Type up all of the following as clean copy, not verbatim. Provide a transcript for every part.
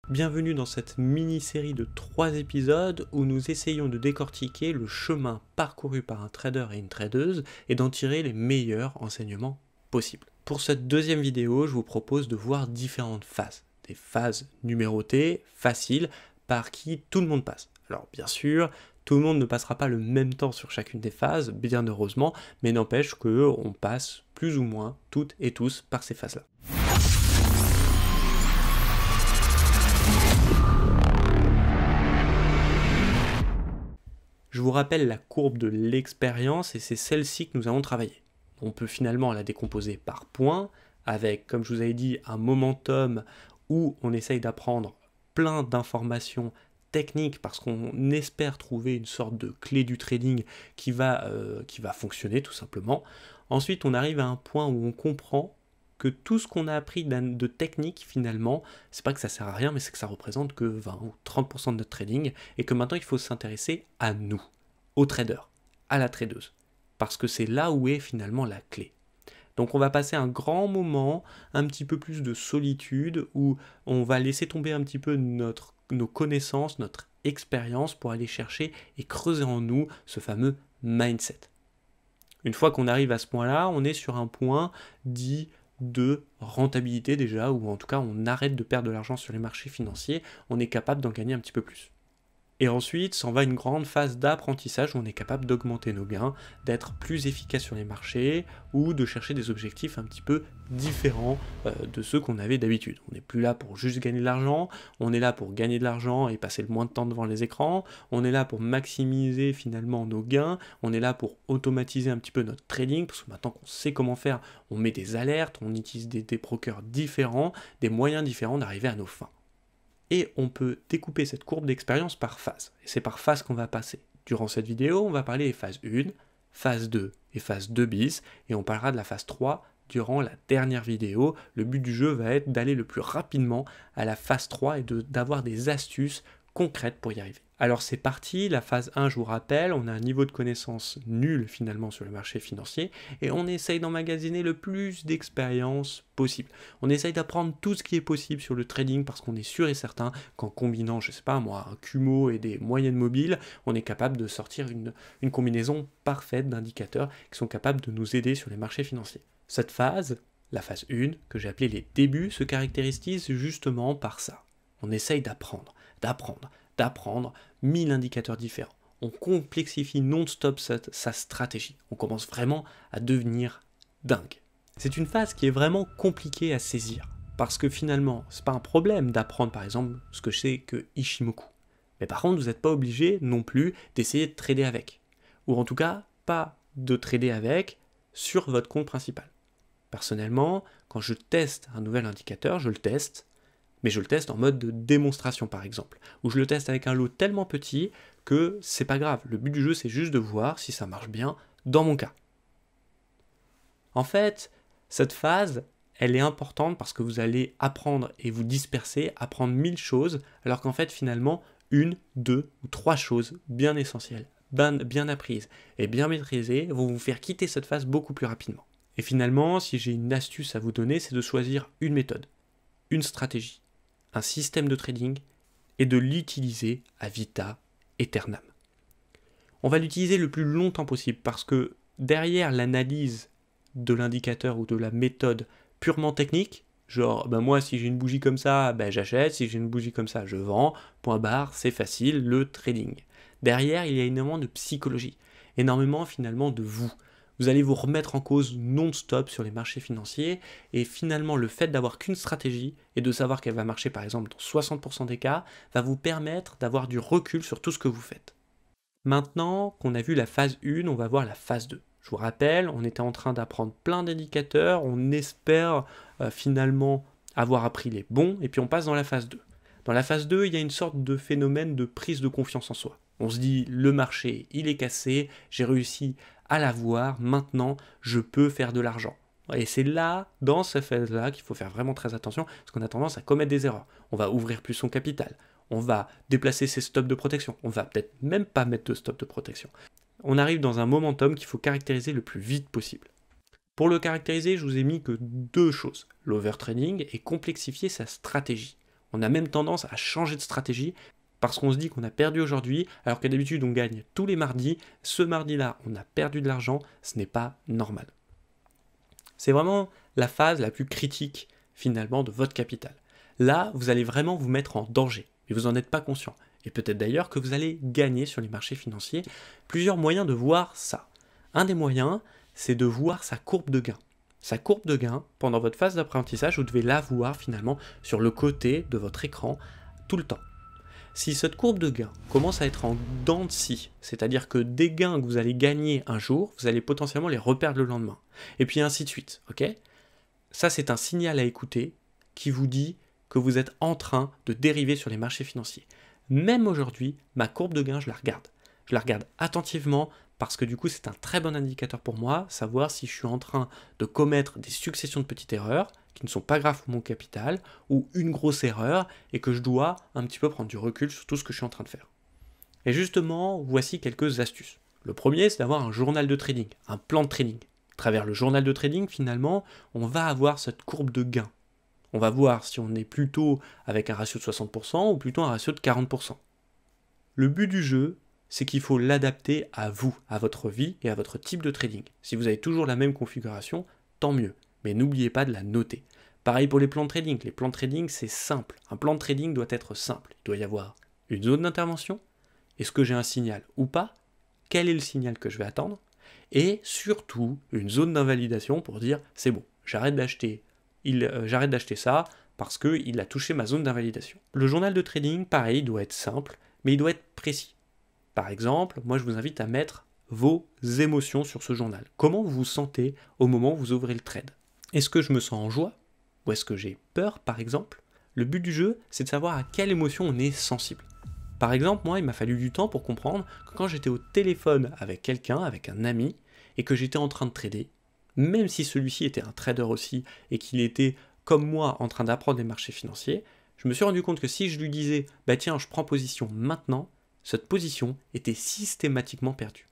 Bienvenue dans cette mini-série de 3 épisodes où nous essayons de décortiquer le chemin parcouru par un trader et une tradeuse et d'en tirer les meilleurs enseignements possibles. Pour cette deuxième vidéo, je vous propose de voir différentes phases. Des phases numérotées, faciles, par qui tout le monde passe. Alors bien sûr, tout le monde ne passera pas le même temps sur chacune des phases, bien heureusement, mais n'empêche qu'on passe plus ou moins toutes et tous par ces phases-là. Je vous rappelle la courbe de l'expérience et c'est celle-ci que nous allons travailler. On peut finalement la décomposer par points, avec, comme je vous avais dit, un momentum où on essaye d'apprendre plein d'informations techniques parce qu'on espère trouver une sorte de clé du trading qui va fonctionner tout simplement. Ensuite, on arrive à un point où on comprend que tout ce qu'on a appris de technique, finalement, c'est pas que ça sert à rien, mais c'est que ça représente que 20 ou 30% de notre trading, et que maintenant il faut s'intéresser à nous, aux traders, à la tradeuse, parce que c'est là où est finalement la clé. Donc on va passer un grand moment, un petit peu plus de solitude, où on va laisser tomber un petit peu nos connaissances, notre expérience, pour aller chercher et creuser en nous ce fameux mindset. Une fois qu'on arrive à ce point-là, on est sur un point dit de rentabilité déjà, ou en tout cas on arrête de perdre de l'argent sur les marchés financiers, on est capable d'en gagner un petit peu plus. Et ensuite, s'en va une grande phase d'apprentissage où on est capable d'augmenter nos gains, d'être plus efficace sur les marchés ou de chercher des objectifs un petit peu différents de ceux qu'on avait d'habitude. On n'est plus là pour juste gagner de l'argent, on est là pour gagner de l'argent et passer le moins de temps devant les écrans, on est là pour maximiser finalement nos gains, on est là pour automatiser un petit peu notre trading, parce que maintenant qu'on sait comment faire, on met des alertes, on utilise des brokers différents, des moyens différents d'arriver à nos fins. Et on peut découper cette courbe d'expérience par phase. Et c'est par phase qu'on va passer. Durant cette vidéo, on va parler des phases 1, phase 2 et phase 2 bis, et on parlera de la phase 3 durant la dernière vidéo. Le but du jeu va être d'aller le plus rapidement à la phase 3 et d'avoir des astuces concrètes pour y arriver. Alors c'est parti, la phase 1, je vous rappelle, on a un niveau de connaissance nul finalement sur le marché financier et on essaye d'emmagasiner le plus d'expérience possible. On essaye d'apprendre tout ce qui est possible sur le trading parce qu'on est sûr et certain qu'en combinant, je sais pas moi, un Kumo et des moyennes mobiles, on est capable de sortir une combinaison parfaite d'indicateurs qui sont capables de nous aider sur les marchés financiers. Cette phase, la phase 1, que j'ai appelée les débuts, se caractérise justement par ça. On essaye d'apprendre 1000 indicateurs différents. On complexifie non-stop sa stratégie. On commence vraiment à devenir dingue. C'est une phase qui est vraiment compliquée à saisir. Parce que finalement, c'est pas un problème d'apprendre par exemple ce que je sais que Ishimoku. Mais par contre, vous n'êtes pas obligé non plus d'essayer de trader avec. Ou en tout cas, pas de trader avec sur votre compte principal. Personnellement, quand je teste un nouvel indicateur, je le teste, mais je le teste en mode de démonstration par exemple, où je le teste avec un lot tellement petit que c'est pas grave. Le but du jeu c'est juste de voir si ça marche bien dans mon cas. En fait, cette phase, elle est importante parce que vous allez apprendre et vous disperser, apprendre 1000 choses, alors qu'en fait finalement, 1, 2 ou 3 choses bien essentielles, bien apprises et bien maîtrisées vont vous faire quitter cette phase beaucoup plus rapidement. Et finalement, si j'ai une astuce à vous donner, c'est de choisir une méthode, une stratégie, un système de trading et de l'utiliser à vita aeternam. On va l'utiliser le plus longtemps possible parce que derrière l'analyse de l'indicateur ou de la méthode purement technique, genre moi si j'ai une bougie comme ça, j'achète, si j'ai une bougie comme ça, je vends, point barre, c'est facile, le trading. Derrière, il y a énormément de psychologie, énormément finalement de vous. Vous allez vous remettre en cause non-stop sur les marchés financiers et finalement le fait d'avoir qu'une stratégie et de savoir qu'elle va marcher par exemple dans 60% des cas va vous permettre d'avoir du recul sur tout ce que vous faites. Maintenant qu'on a vu la phase 1, on va voir la phase 2. Je vous rappelle, on était en train d'apprendre plein d'indicateurs, on espère finalement avoir appris les bons et puis on passe dans la phase 2. Dans la phase 2, il y a une sorte de phénomène de prise de confiance en soi. On se dit, le marché, il est cassé, j'ai réussi à l'avoir, maintenant, je peux faire de l'argent. Et c'est là, dans cette phase-là, qu'il faut faire vraiment très attention, parce qu'on a tendance à commettre des erreurs. On va ouvrir plus son capital, on va déplacer ses stops de protection, on va peut-être même pas mettre de stop de protection. On arrive dans un momentum qu'il faut caractériser le plus vite possible. Pour le caractériser, je vous ai mis que deux choses, l'overtrading et complexifier sa stratégie. On a même tendance à changer de stratégie parce qu'on se dit qu'on a perdu aujourd'hui, alors que d'habitude on gagne tous les mardis. Ce mardi-là, on a perdu de l'argent, ce n'est pas normal. C'est vraiment la phase la plus critique finalement de votre capital. Là, vous allez vraiment vous mettre en danger, et vous n'en êtes pas conscient. Et peut-être d'ailleurs que vous allez gagner sur les marchés financiers. Plusieurs moyens de voir ça. Un des moyens, c'est de voir sa courbe de gain. Sa courbe de gain, pendant votre phase d'apprentissage, vous devez la voir finalement sur le côté de votre écran tout le temps. Si cette courbe de gain commence à être en dents de scie, c'est-à-dire que des gains que vous allez gagner un jour, vous allez potentiellement les reperdre le lendemain. Et puis ainsi de suite, ok ? Ça, c'est un signal à écouter qui vous dit que vous êtes en train de dériver sur les marchés financiers. Même aujourd'hui, ma courbe de gain, je la regarde. Je la regarde attentivement parce que du coup, c'est un très bon indicateur pour moi, savoir si je suis en train de commettre des successions de petites erreurs qui ne sont pas graves pour mon capital, ou une grosse erreur, et que je dois un petit peu prendre du recul sur tout ce que je suis en train de faire. Et justement, voici quelques astuces. Le premier, c'est d'avoir un journal de trading, un plan de trading. À travers le journal de trading, finalement, on va avoir cette courbe de gain. On va voir si on est plutôt avec un ratio de 60% ou plutôt un ratio de 40%. Le but du jeu, c'est qu'il faut l'adapter à vous, à votre vie et à votre type de trading. Si vous avez toujours la même configuration, tant mieux. Mais n'oubliez pas de la noter. Pareil pour les plans de trading. Les plans de trading, c'est simple. Un plan de trading doit être simple. Il doit y avoir une zone d'intervention. Est-ce que j'ai un signal ou pas? Quel est le signal que je vais attendre? Et surtout, une zone d'invalidation pour dire c'est bon, j'arrête d'acheter ça parce qu'il a touché ma zone d'invalidation. Le journal de trading, pareil, doit être simple, mais il doit être précis. Par exemple, moi je vous invite à mettre vos émotions sur ce journal. Comment vous vous sentez au moment où vous ouvrez le trade? Est-ce que je me sens en joie? Ou est-ce que j'ai peur, par exemple? Le but du jeu, c'est de savoir à quelle émotion on est sensible. Par exemple, moi, il m'a fallu du temps pour comprendre que quand j'étais au téléphone avec quelqu'un, avec un ami, et que j'étais en train de trader, même si celui-ci était un trader aussi, et qu'il était, comme moi, en train d'apprendre les marchés financiers, je me suis rendu compte que si je lui disais « bah tiens, je prends position maintenant », cette position était systématiquement perdue.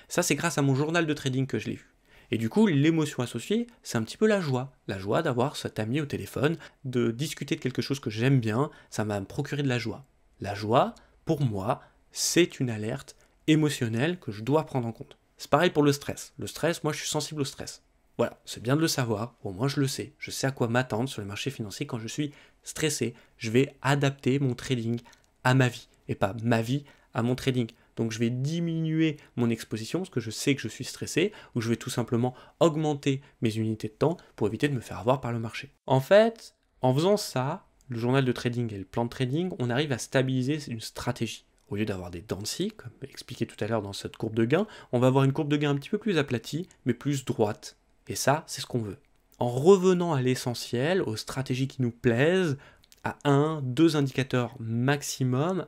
Ça, c'est grâce à mon journal de trading que je l'ai vu. Et du coup, l'émotion associée, c'est un petit peu la joie. La joie d'avoir cet ami au téléphone, de discuter de quelque chose que j'aime bien, ça m'a procuré de la joie. La joie, pour moi, c'est une alerte émotionnelle que je dois prendre en compte. C'est pareil pour le stress. Le stress, moi, je suis sensible au stress. Voilà, c'est bien de le savoir, au moins je le sais. Je sais à quoi m'attendre sur les marchés financiers quand je suis stressé. Je vais adapter mon trading à ma vie, et pas ma vie à mon trading. Donc je vais diminuer mon exposition parce que je sais que je suis stressé, ou je vais tout simplement augmenter mes unités de temps pour éviter de me faire avoir par le marché. En fait, en faisant ça, le journal de trading et le plan de trading, on arrive à stabiliser une stratégie. Au lieu d'avoir des dents de scie, comme expliqué tout à l'heure dans cette courbe de gain, on va avoir une courbe de gain un petit peu plus aplatie, mais plus droite. Et ça, c'est ce qu'on veut. En revenant à l'essentiel, aux stratégies qui nous plaisent, à 1-2 indicateurs maximum,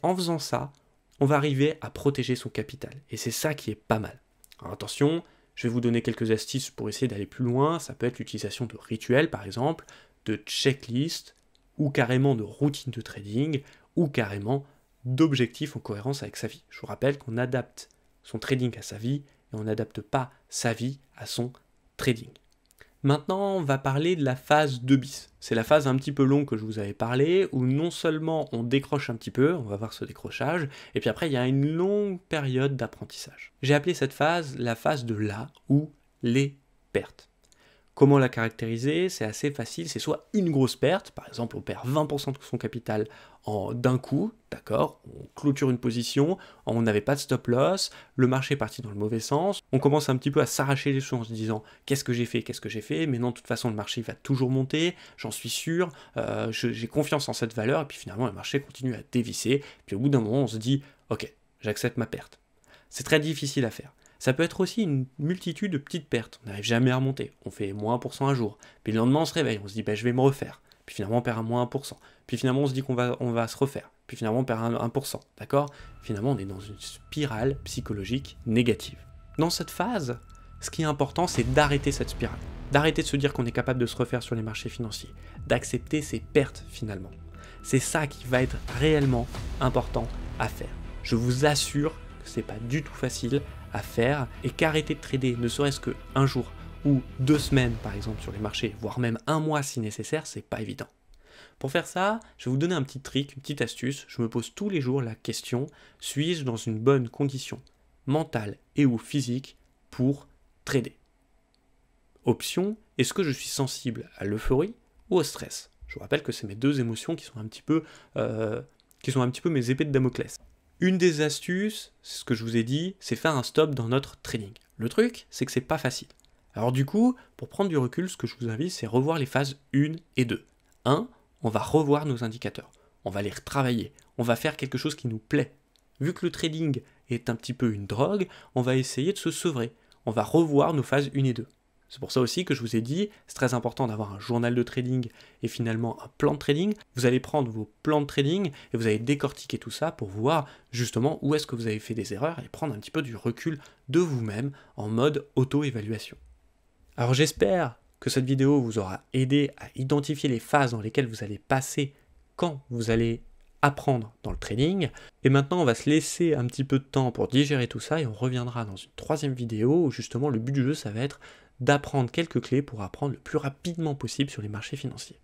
en faisant ça, on va arriver à protéger son capital. Et c'est ça qui est pas mal. Alors attention, je vais vous donner quelques astuces pour essayer d'aller plus loin. Ça peut être l'utilisation de rituels, par exemple, de checklists, ou carrément de routines de trading, ou carrément d'objectifs en cohérence avec sa vie. Je vous rappelle qu'on adapte son trading à sa vie, et on n'adapte pas sa vie à son trading. Maintenant, on va parler de la phase 2 bis. C'est la phase un petit peu longue que je vous avais parlé, où non seulement on décroche un petit peu, on va voir ce décrochage, et puis après il y a une longue période d'apprentissage. J'ai appelé cette phase la phase de là ou les pertes. Comment la caractériser? C'est assez facile, c'est soit une grosse perte, par exemple on perd 20% de son capital d'un coup, d'accord, on clôture une position, on n'avait pas de stop loss, le marché est parti dans le mauvais sens, on commence un petit peu à s'arracher les cheveux en se disant qu'est-ce que j'ai fait, mais non, de toute façon le marché va toujours monter, j'en suis sûr, j'ai confiance en cette valeur, et puis finalement le marché continue à dévisser, puis au bout d'un moment on se dit ok, j'accepte ma perte. C'est très difficile à faire. Ça peut être aussi une multitude de petites pertes. On n'arrive jamais à remonter. On fait moins 1% un jour. Puis le lendemain, on se réveille. On se dit, je vais me refaire. Puis finalement, on perd un moins 1%. Puis finalement, on se dit qu'on va se refaire. Puis finalement, on perd 1%. D'accord? Finalement, on est dans une spirale psychologique négative. Dans cette phase, ce qui est important, c'est d'arrêter cette spirale. D'arrêter de se dire qu'on est capable de se refaire sur les marchés financiers. D'accepter ses pertes, finalement. C'est ça qui va être réellement important à faire. Je vous assure que ce n'est pas du tout facile à faire, et qu'arrêter de trader ne serait-ce que un jour ou 2 semaines par exemple sur les marchés, voire même un mois si nécessaire, c'est pas évident. Pour faire ça, je vais vous donner un petit trick, une petite astuce. Je me pose tous les jours la question, suis-je dans une bonne condition mentale et ou physique pour trader? Option, est-ce que je suis sensible à l'euphorie ou au stress? Je vous rappelle que c'est mes deux émotions qui sont un petit peu mes épées de Damoclès. Une des astuces, c'est ce que je vous ai dit, c'est faire un stop dans notre trading. Le truc, c'est que c'est pas facile. Alors du coup, pour prendre du recul, ce que je vous invite, c'est revoir les phases 1 et 2. 1, on va revoir nos indicateurs. On va les retravailler. On va faire quelque chose qui nous plaît. Vu que le trading est un petit peu une drogue, on va essayer de se sevrer. On va revoir nos phases 1 et 2. C'est pour ça aussi que je vous ai dit, c'est très important d'avoir un journal de trading et finalement un plan de trading. Vous allez prendre vos plans de trading et vous allez décortiquer tout ça pour voir justement où est-ce que vous avez fait des erreurs et prendre un petit peu du recul de vous-même en mode auto-évaluation. Alors j'espère que cette vidéo vous aura aidé à identifier les phases dans lesquelles vous allez passer quand vous allez apprendre dans le trading. Et maintenant on va se laisser un petit peu de temps pour digérer tout ça et on reviendra dans une troisième vidéo où justement le but du jeu ça va être d'apprendre quelques clés pour apprendre le plus rapidement possible sur les marchés financiers.